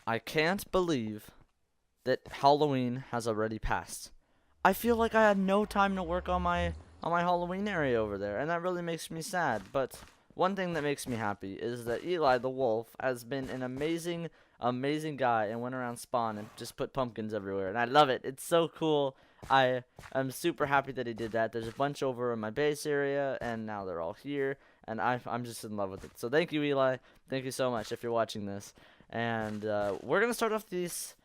I can't believe that Halloween has already passed. I feel like I had no time to work on my Halloween area over there, and that really makes me sad. But one thing that makes me happy is that Eli the wolf has been an amazing guy and went around spawn and just put pumpkins everywhere, and I love it. It's so cool. I am super happy that he did that. There's a bunch over in my base area, and now they're all here, and I'm just in love with it. So thank you, Eli. Thank you so much if you're watching this. And we're gonna start off this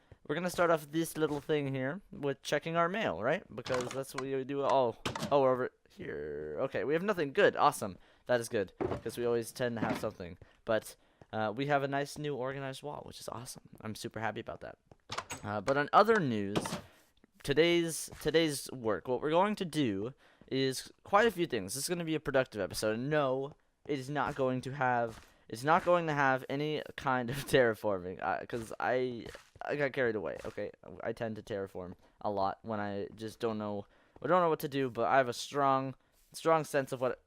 little thing here with checking our mail, right? Because that's what we do. Oh, we're over here. Okay, we have nothing. Good, awesome. That is good because we always tend to have something. But we have a nice new organized wall, which is awesome. I'm super happy about that. But on other news, today's work, what we're going to do is quite a few things. This is going to be a productive episode. And no, it is not going to have. It's not going to have any kind of terraforming, because I got carried away. Okay, I tend to terraform a lot when I just don't know what to do. But I have a strong sense of what.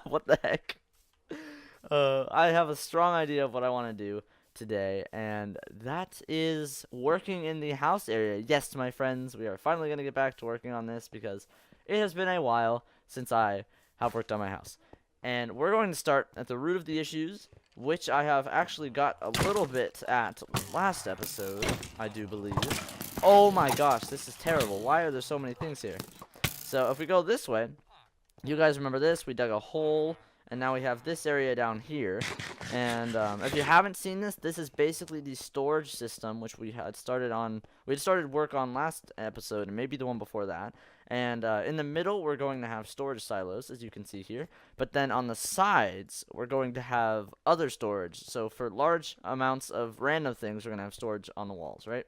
What the heck? I have a strong idea of what I want to do today, and that is working in the house area. Yes, my friends, we are finally gonna get back to working on this because it has been a while since I have worked on my house. And we're going to start at the root of the issues, which I have actually got a little bit at last episode, I do believe. Oh my gosh, this is terrible. Why are there so many things here? So if we go this way, you guys remember this? We dug a hole, and now we have this area down here. And if you haven't seen this, this is basically the storage system, which we had started work on last episode, and maybe the one before that. And in the middle, we're going to have storage silos, as you can see here. But then on the sides, we're going to have other storage. So for large amounts of random things, we're going to have storage on the walls, right?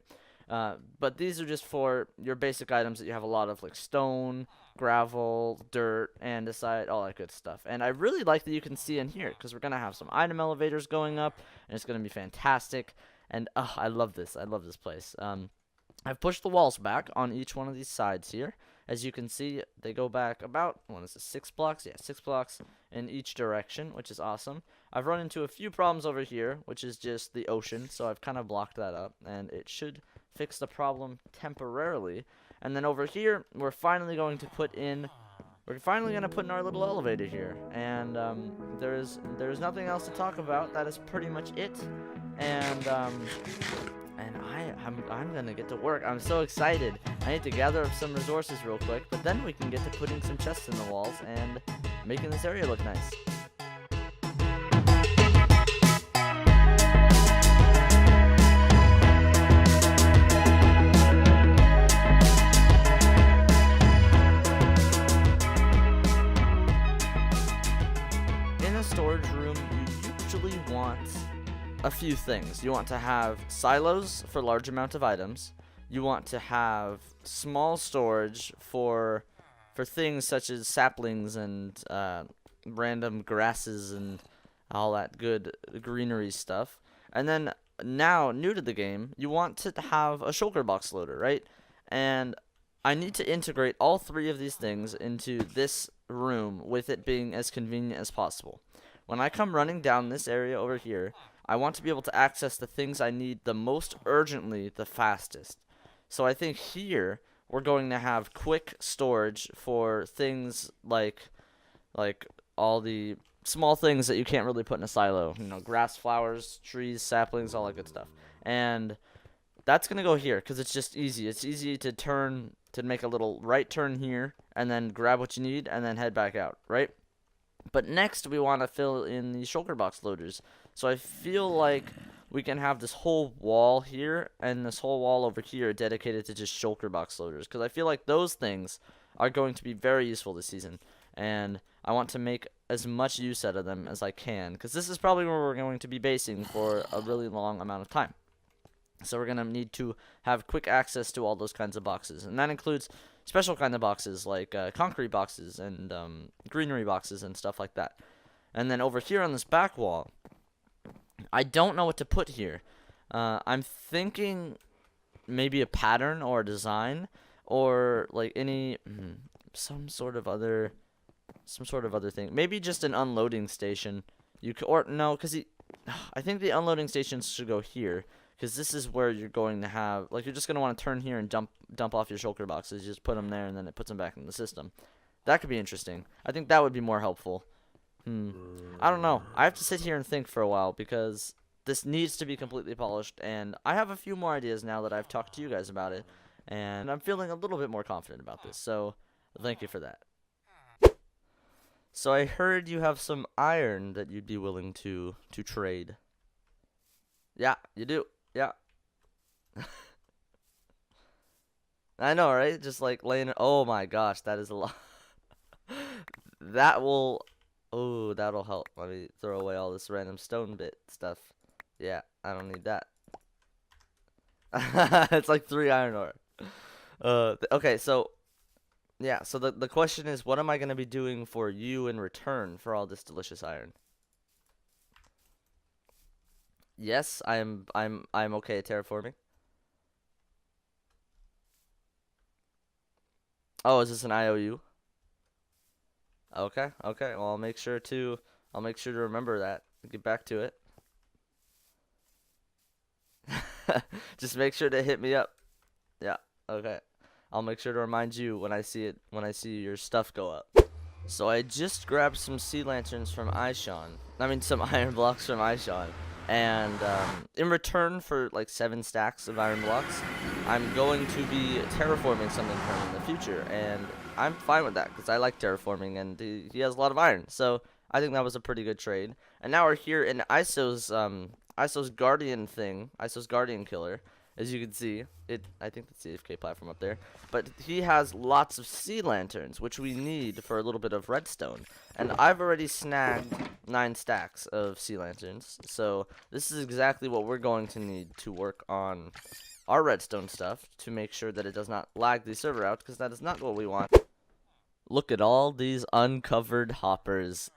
But these are just for your basic items that you have a lot of, like stone, gravel, dirt, andesite, all that good stuff. And I really like that you can see in here, because we're going to have some item elevators going up, and it's going to be fantastic. And I love this. I love this place. I've pushed the walls back on each one of these sides here. As you can see, they go back about, what is it, 6 blocks? Yeah, 6 blocks in each direction, which is awesome. I've run into a few problems over here, which is just the ocean, so I've kind of blocked that up, and it should fix the problem temporarily. And then over here, we're finally going to put in our little elevator here. And there's nothing else to talk about. That is pretty much it. And I'm gonna get to work. I'm so excited. I need to gather up some resources real quick, but then we can get to putting some chests in the walls and making this area look nice. In a storage room, you usually want a few things. You want to have silos for large amount of items. You want to have small storage for things such as saplings and random grasses and all that good greenery stuff. And then now, new to the game, you want to have a shulker box loader, right? And I need to integrate all three of these things into this room with it being as convenient as possible. When I come running down this area over here, I want to be able to access the things I need the most urgently the fastest. So I think here we're going to have quick storage for things like all the small things that you can't really put in a silo. You know, grass, flowers, trees, saplings, all that good stuff. And that's going to go here because it's just easy. It's easy to make a little right turn here and then grab what you need and then head back out, right? But next we want to fill in the shulker box loaders. So I feel like we can have this whole wall here and this whole wall over here dedicated to just shulker box loaders, because I feel like those things are going to be very useful this season, and I want to make as much use out of them as I can, because this is probably where we're going to be basing for a really long amount of time. So we're going to need to have quick access to all those kinds of boxes, and that includes special kind of boxes like concrete boxes and greenery boxes and stuff like that. And then over here on this back wall, I don't know what to put here. I'm thinking maybe a pattern or a design, or like some sort of other thing. Maybe just an unloading station. Or no, because I think the unloading stations should go here, because this is where you're going to have, like, you're just going to want to turn here and dump off your shulker boxes. You just put them there, and then it puts them back in the system. That could be interesting. I think that would be more helpful. I don't know. I have to sit here and think for a while, because this needs to be completely polished, and I have a few more ideas now that I've talked to you guys about it, and I'm feeling a little bit more confident about this, so thank you for that. So I heard you have some iron that you'd be willing to trade. Yeah, you do. Yeah. I know, right? Just like laying it. Oh my gosh, that is a lot. That will. Oh, that'll help. Let me throw away all this random stone bit stuff. Yeah, I don't need that. It's like 3 iron ore. Okay, so yeah, so the question is, what am I gonna be doing for you in return for all this delicious iron? Yes, I'm okay at terraforming. Oh, is this an IOU? Okay, okay. Well, I'll make sure to remember that. Get back to it. Just make sure to hit me up. Yeah, okay. I'll make sure to remind you when I see it, when I see your stuff go up. So I just grabbed some sea lanterns from Ishan. I mean, some iron blocks from Ishan. And in return for like 7 stacks of iron blocks, I'm going to be terraforming something for him in the future. And I'm fine with that because I like terraforming, and he has a lot of iron. So I think that was a pretty good trade. And now we're here in ISO's guardian thing, ISO's guardian killer. As you can see, I think that's the AFK platform up there. But he has lots of sea lanterns, which we need for a little bit of redstone. And I've already snagged 9 stacks of sea lanterns. So this is exactly what we're going to need to work on our redstone stuff to make sure that it does not lag the server out, because that is not what we want. Look at all these uncovered hoppers.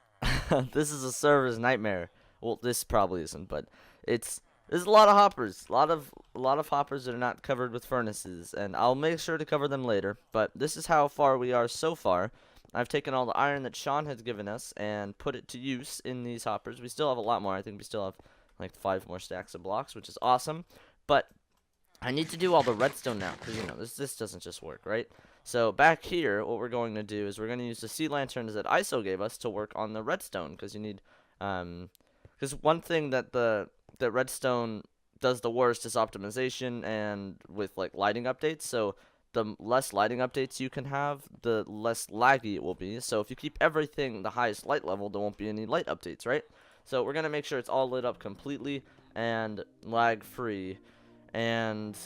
This is a server's nightmare. Well, this probably isn't, but there's a lot of hoppers, a lot of hoppers that are not covered with furnaces, and I'll make sure to cover them later. But this is how far we are so far. I've taken all the iron that Sean has given us and put it to use in these hoppers. We still have a lot more. I think we still have like 5 more stacks of blocks, which is awesome. But I need to do all the redstone now, because, you know, this doesn't just work, right? So back here, what we're going to do is we're going to use the sea lanterns that ISO gave us to work on the redstone, because you need, because one thing that that redstone does the worst is optimization and with like lighting updates. So the less lighting updates you can have, the less laggy it will be. So if you keep everything the highest light level, there won't be any light updates, right? So we're gonna make sure it's all lit up completely and lag free. And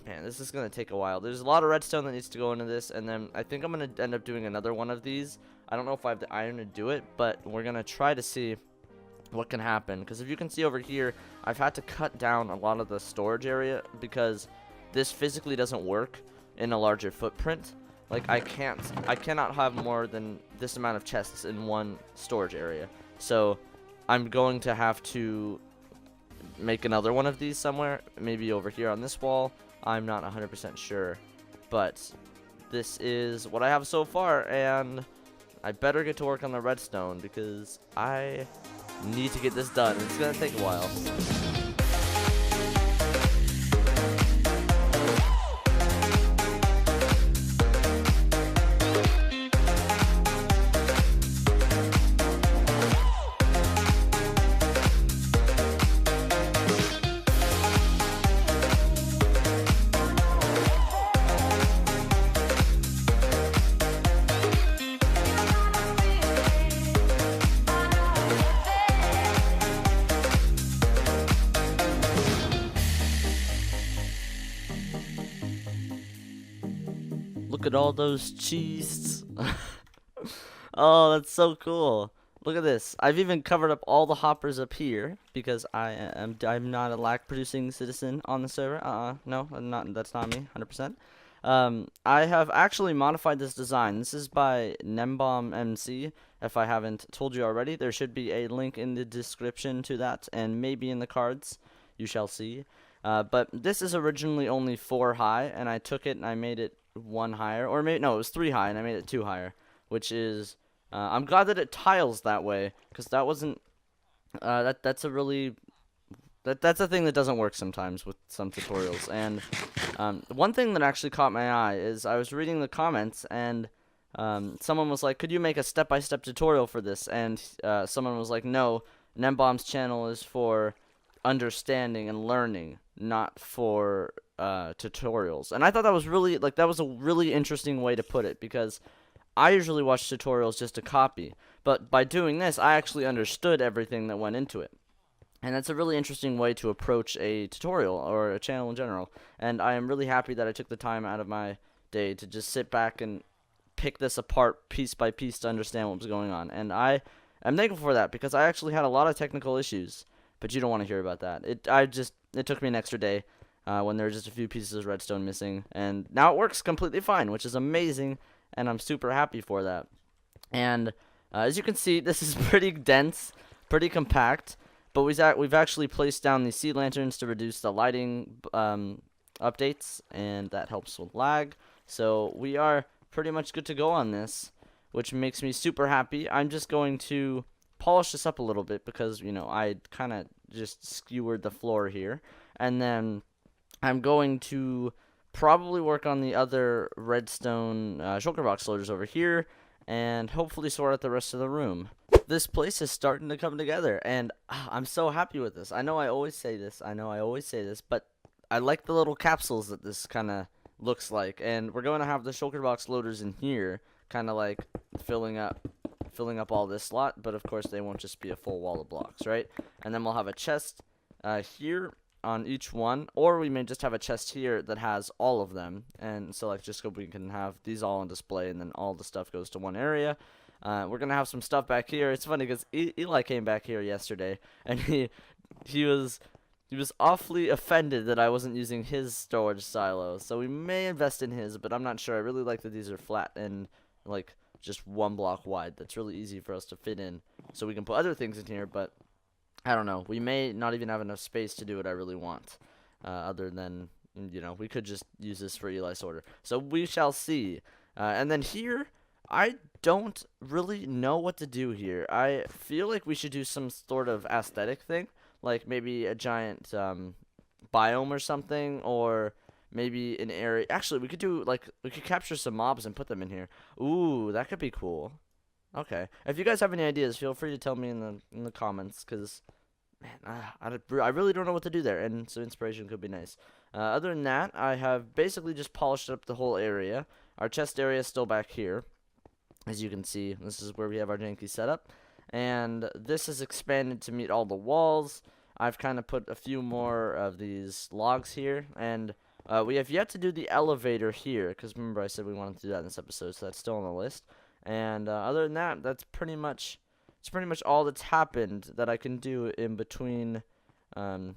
man, this is gonna take a while. There's a lot of redstone that needs to go into this, and then I think I'm gonna end up doing another one of these. I don't know if I have the iron to do it, but we're gonna try to see what can happen, because if you can see over here, I've had to cut down a lot of the storage area because this physically doesn't work in a larger footprint. Like I cannot have more than this amount of chests in one storage area. So I'm going to have to make another one of these somewhere, maybe over here on this wall. I'm not 100% sure, but this is what I have so far, and I better get to work on the redstone because I need to get this done. It's gonna take a while. Look at all those cheeests. Oh, that's so cool. Look at this. I've even covered up all the hoppers up here because I'm not a lag producing citizen on the server. No, I'm not. That's not me. 100%. I have actually modified this design. This is by Nembomb MC. If I haven't told you already, there should be a link in the description to that, and maybe in the cards. You shall see. But this is originally only 4 high, and I took it and I made it 1 higher, or maybe no, it was 3 high, and I made it 2 higher, which is I'm glad that it tiles that way, because that wasn't That's a really that's a thing that doesn't work sometimes with some tutorials. And one thing that actually caught my eye is I was reading the comments, and someone was like, "Could you make a step-by-step tutorial for this?" And someone was like, "No, Nembomb's channel is for understanding and learning, not for tutorials." And I thought that was really that was a really interesting way to put it, because I usually watch tutorials just to copy, but by doing this, I actually understood everything that went into it. And that's a really interesting way to approach a tutorial or a channel in general. And I am really happy that I took the time out of my day to just sit back and pick this apart piece by piece to understand what was going on. And I am thankful for that, because I actually had a lot of technical issues, but you don't want to hear about that. It took me an extra day when there were just a few pieces of redstone missing, and now it works completely fine, which is amazing, and I'm super happy for that. And as you can see, this is pretty dense, pretty compact. But we've actually placed down these sea lanterns to reduce the lighting updates, and that helps with lag. So we are pretty much good to go on this, which makes me super happy. I'm just going to polish this up a little bit, because, you know, I kind of just skewered the floor here. And then I'm going to probably work on the other redstone shulker box loaders over here, and hopefully sort out the rest of the room. This place is starting to come together, and I'm so happy with this. I know I always say this, but I like the little capsules that this kind of looks like. And we're going to have the shulker box loaders in here, kind of like filling up all this slot, but of course they won't just be a full wall of blocks, right? And then we'll have a chest here on each one, or we may just have a chest here that has all of them. And so, like, just so we can have these all on display, and then all the stuff goes to one area. We're gonna have some stuff back here. It's funny because Eli came back here yesterday, and he was awfully offended that I wasn't using his storage silo. So we may invest in his, but I'm not sure. I really like that these are flat and like just one block wide. That's really easy for us to fit in, so we can put other things in here. But I don't know. We may not even have enough space to do what I really want. Other than, you know, we could just use this for Eli's order. So we shall see. And then here, I don't really know what to do here. I feel like we should do some sort of aesthetic thing, like maybe a giant biome or something, or maybe an area. Actually, we could capture some mobs and put them in here. Ooh, that could be cool. Okay. If you guys have any ideas, feel free to tell me in the comments, because, man, I really don't know what to do there, and so inspiration could be nice. Other than that, I have basically just polished up the whole area. Our chest area is still back here. As you can see, this is where we have our janky setup, and this is expanded to meet all the walls. I've kind of put a few more of these logs here, and we have yet to do the elevator here, because remember I said we wanted to do that in this episode, so that's still on the list. And other than that, it's pretty much all that's happened that I can do in between time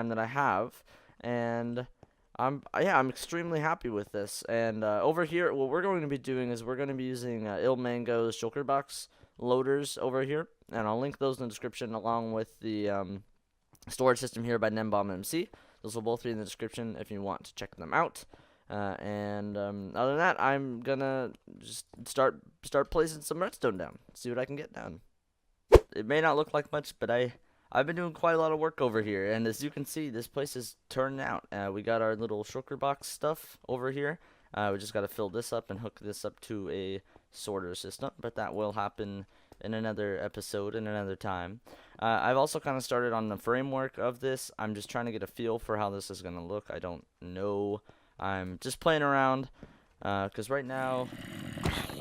that I have. And I'm extremely happy with this. And over here, what we're going to be doing is we're going to be using Ilmango's shulker box loaders over here, and I'll link those in the description, along with the storage system here by Nembomb MC. Those will both be in the description if you want to check them out. And other than that, I'm gonna just start placing some redstone down, see what I can get down. It may not look like much, but I've been doing quite a lot of work over here, and as you can see, this place is turning out. We got our little shulker box stuff over here. We just got to fill this up and hook this up to a sorter system, but that will happen in another episode in another time. I've also kind of started on the framework of this. I'm just trying to get a feel for how this is going to look. I don't know. I'm just playing around, because right now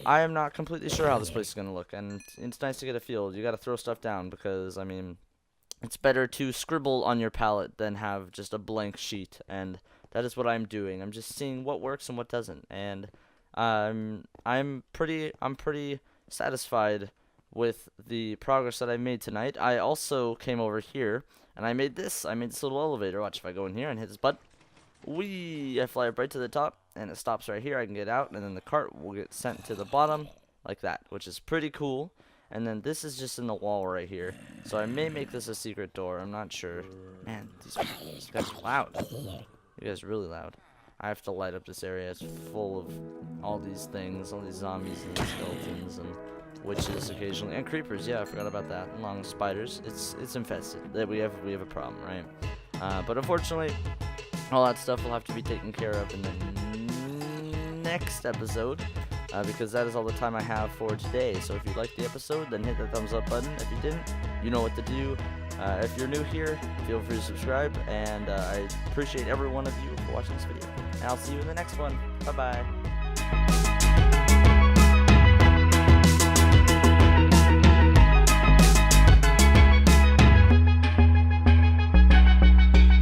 I am not completely sure how this place is going to look, and it's nice to get a feel. You got to throw stuff down, because, I mean, it's better to scribble on your palette than have just a blank sheet, and that is what I'm doing. I'm just seeing what works and what doesn't, and I'm pretty satisfied with the progress that I made tonight. I also came over here and I made this little elevator. Watch, if I go in here and hit this button, I fly up right to the top, and it stops right here. I can get out, and then the cart will get sent to the bottom like that, which is pretty cool. And then this is just in the wall right here, so I may make this a secret door. I'm not sure. Man, these guys are loud. You guys are really loud. I have to light up this area. It's full of all these things, all these zombies and skeletons, and witches occasionally, and creepers. Yeah, I forgot about that. Along with spiders, it's infested. That we have a problem, right? But unfortunately, all that stuff will have to be taken care of in the next episode, because that is all the time I have for today. So if you liked the episode, then hit the thumbs up button. If you didn't, you know what to do. If you're new here, feel free to subscribe, and I appreciate every one of you for watching this video. And I'll see you in the next one. Bye-bye.